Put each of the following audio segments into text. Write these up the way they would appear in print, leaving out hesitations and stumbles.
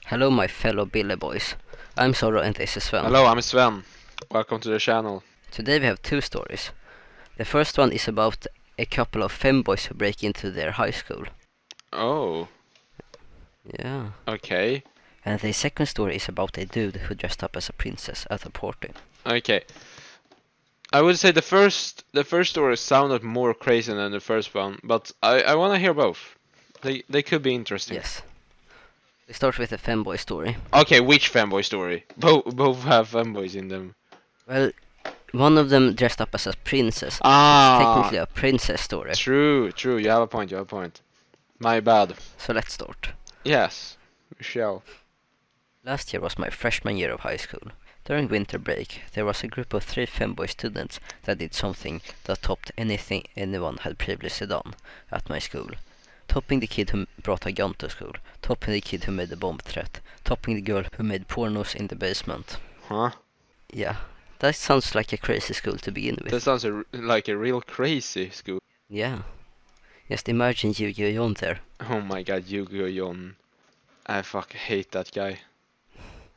Hello, my fellow Billy boys. I'm Soro and this is Sven. Hello, I'm Sven. Welcome to the channel. Today we have two stories. The first one is about a couple of femboys who break into their high school. Oh, Yeah. okay. And the second story is about a dude who dressed up as a princess at a party. Okay. I would say the first story sounded more crazy than the first one, but I want to hear both. They could be interesting. Yes. We start with the femboy story. Okay, which fanboy story? Both have fanboys in them. Well, one of them dressed up as a princess. Ah. So it's technically a princess story. True. You have a point. My bad. So let's start. Yes, Michelle. Last year was my freshman year of high school. During winter break, there was a group of 3 femboy students that did something that topped anything anyone had previously done at my school. Topping the kid who brought a gun to school, topping the kid who made a bomb threat, topping the girl who made pornos in the basement. Huh? Yeah, that sounds like a crazy school to begin with. That sounds like a real crazy school. Yeah, just imagine Yu-Gi-Oh! Jon there. Oh my god, Yu-Gi-Oh! Jon. I fucking hate that guy.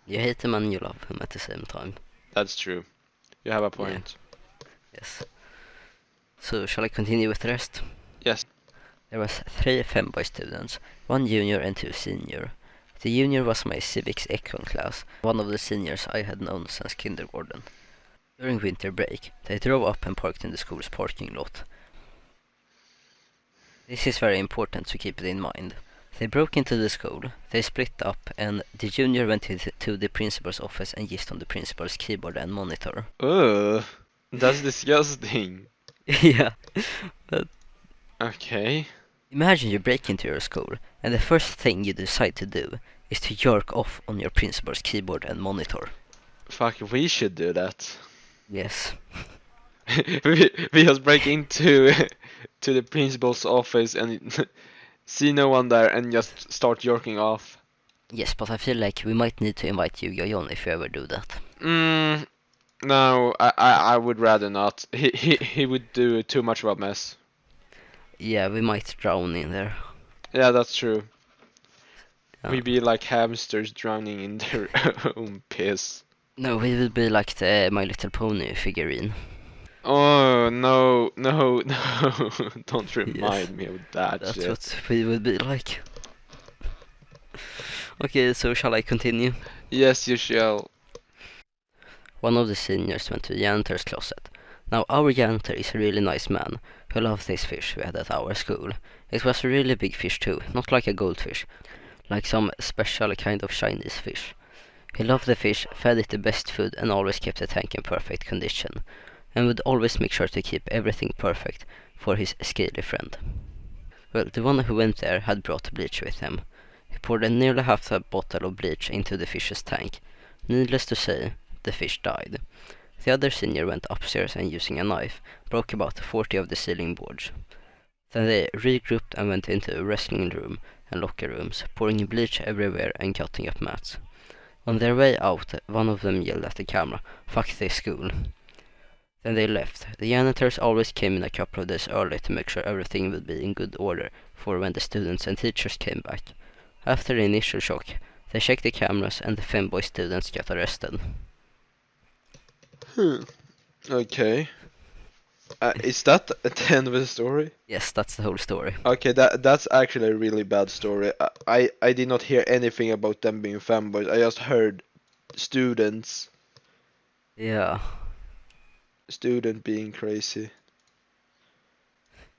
You hate him and you love him at the same time. That's true. You have a point. Yes. So, shall I continue with the rest? Yes. There was 3 femboy students, 1 junior and 2 senior. The junior was my civics econ class, one of the seniors I had known since kindergarten. During winter break, they drove up and parked in the school's parking lot. This is very important to keep it in mind. They broke into the school, they split up, and the junior went to the principal's office and jizzed on the principal's keyboard and monitor. Ugh, that's disgusting. Yeah. Okay. Imagine you break into your school, and the first thing you decide to do is to jerk off on your principal's keyboard and monitor. Fuck, we should do that. Yes. we just break into to the principal's office and see no one there and just start jerking off. Yes, but I feel like we might need to invite Yu-Gi-Oh! Jon if we ever do that. No, I would rather not. He would do too much of a mess. Yeah, we might drown in there. Yeah, that's true. Yeah. We'd be like hamsters drowning in their own piss. No, we will be like the My Little Pony figurine. Oh, no. Don't remind me of that That's shit. what we would be like. Okay, so shall I continue? Yes, you shall. One of the seniors went to the janitor's closet. Now, our janitor is a really nice man who loves this fish we had at our school. It was a really big fish too, not like a goldfish, like some special kind of Chinese fish. He loved the fish, fed it the best food and always kept the tank in perfect condition, and would always make sure to keep everything perfect for his scaly friend. Well, the one who went there had brought bleach with him. He poured nearly half a bottle of bleach into the fish's tank. Needless to say, the fish died. The other senior went upstairs and using a knife, broke about 40 of the ceiling boards. Then they regrouped and went into a wrestling room and locker rooms, pouring bleach everywhere and cutting up mats. On their way out, one of them yelled at the camera, "Fuck this school." Then they left. The janitors always came in a couple of days early to make sure everything would be in good order for when the students and teachers came back. After the initial shock, they checked the cameras and the femboy students got arrested. Okay. Is that the end of the story? Yes, that's the whole story. Okay, that's actually a really bad story. I did not hear anything about them being fanboys. I just heard student Yeah, being crazy.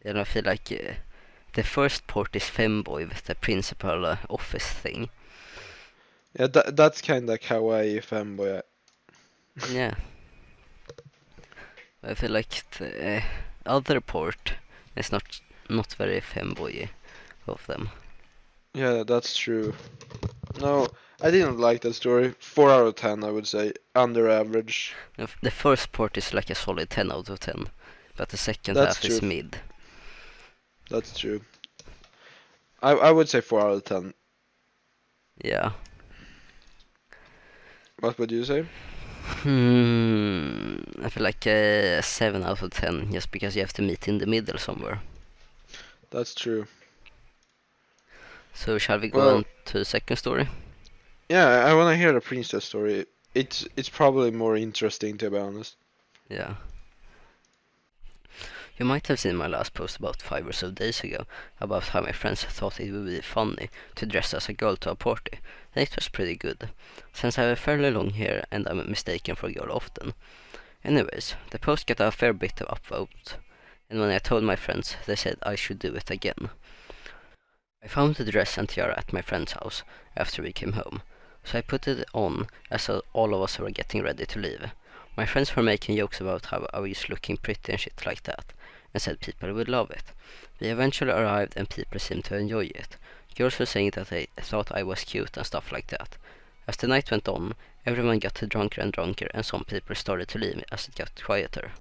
and I feel like the first part is femboy with the principal office thing. Yeah, that's kinda kawaii fanboy. Yeah. I feel like the other part is not very femboy of them. Yeah, that's true. No, I didn't like that story. 4 out of 10, I would say. Under average. The first part is like a solid 10 out of 10, but the second That's half is true. mid. That's true. I would say 4 out of 10. Yeah. What would you say? I feel like 7 out of 10, just because you have to meet in the middle somewhere. That's true. So shall we go on to the second story? Yeah, I want to hear the princess story. It's probably more interesting, to be honest. Yeah. You might have seen my last post about 5 or so days ago about how my friends thought it would be funny to dress as a girl to a party, and it was pretty good, since I have a fairly long hair and I'm mistaken for a girl often. Anyways, the post got a fair bit of upvotes, and when I told my friends, they said I should do it again. I found the dress and tiara at my friend's house after we came home, so I put it on as all of us were getting ready to leave. My friends were making jokes about how I was looking pretty and shit like that, and said people would love it. We eventually arrived and people seemed to enjoy it. Girls were saying that they thought I was cute and stuff like that. As the night went on, everyone got drunker and some people started to leave as it got quieter.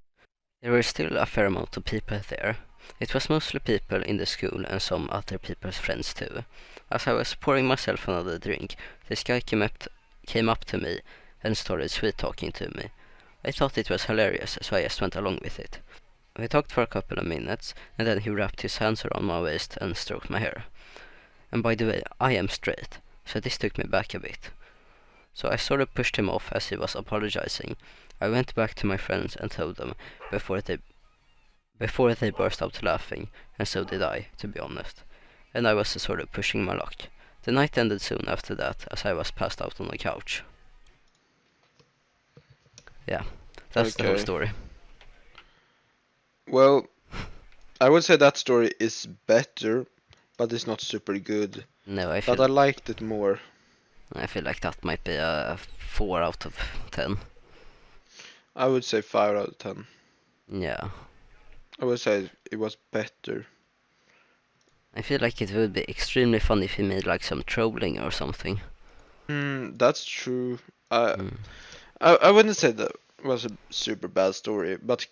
There were still a fair amount of people there. It was mostly people in the school and some other people's friends too. As I was pouring myself another drink, this guy came up to me and started sweet talking to me. I thought it was hilarious, so I just went along with it. We talked for a couple of minutes, and then he wrapped his hands around my waist and stroked my hair. And by the way, I am straight, so this took me back a bit. So I sort of pushed him off as he was apologizing. I went back to my friends and told them before they burst out laughing, and so did I, to be honest. And I was sort of pushing my luck. The night ended soon after that, as I was passed out on the couch. Yeah, that's the whole Okay. story. Well, I would say that story is better, but it's not super good. No, But I liked it more. I feel like that might be a 4 out of 10. I would say 5 out of 10. Yeah. I would say it was better. I feel like it would be extremely fun if he made like some trolling or something. That's true. I Mm. I wouldn't say that was a super bad story, but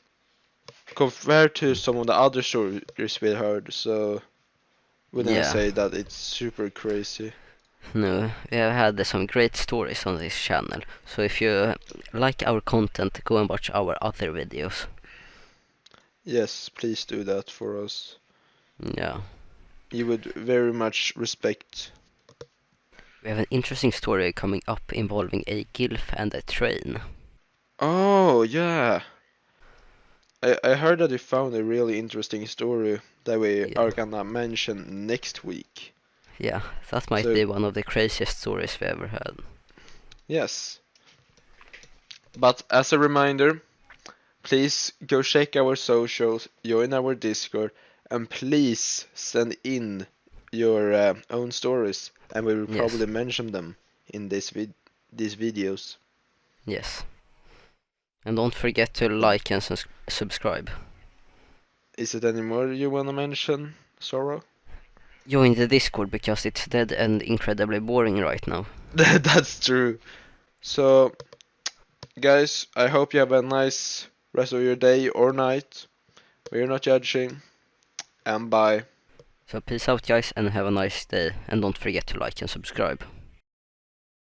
compared to some of the other stories we heard, so wouldn't I Yeah. say that it's super crazy. No, we have had some great stories on this channel. So if you like our content, go and watch our other videos. Yes, please do that for us. Yeah. You would very much respect. We have an interesting story coming up involving a gilf and a train. Oh, yeah. I heard that you found a really interesting story that we Yeah. are gonna mention next week. Yeah, that might So, be one of the craziest stories we ever had. yes. But as a reminder, please go check our socials, join our Discord, and please send in your own stories, and we will Yes. probably mention them in these videos. Yes. And don't forget to like and subscribe. Is it any more you wanna mention, Sora? Join the Discord because it's dead and incredibly boring right now. That's true. So, guys, I hope you have a nice rest of your day or night. We're not judging. And bye. So peace out guys and have a nice day, and don't forget to like and subscribe.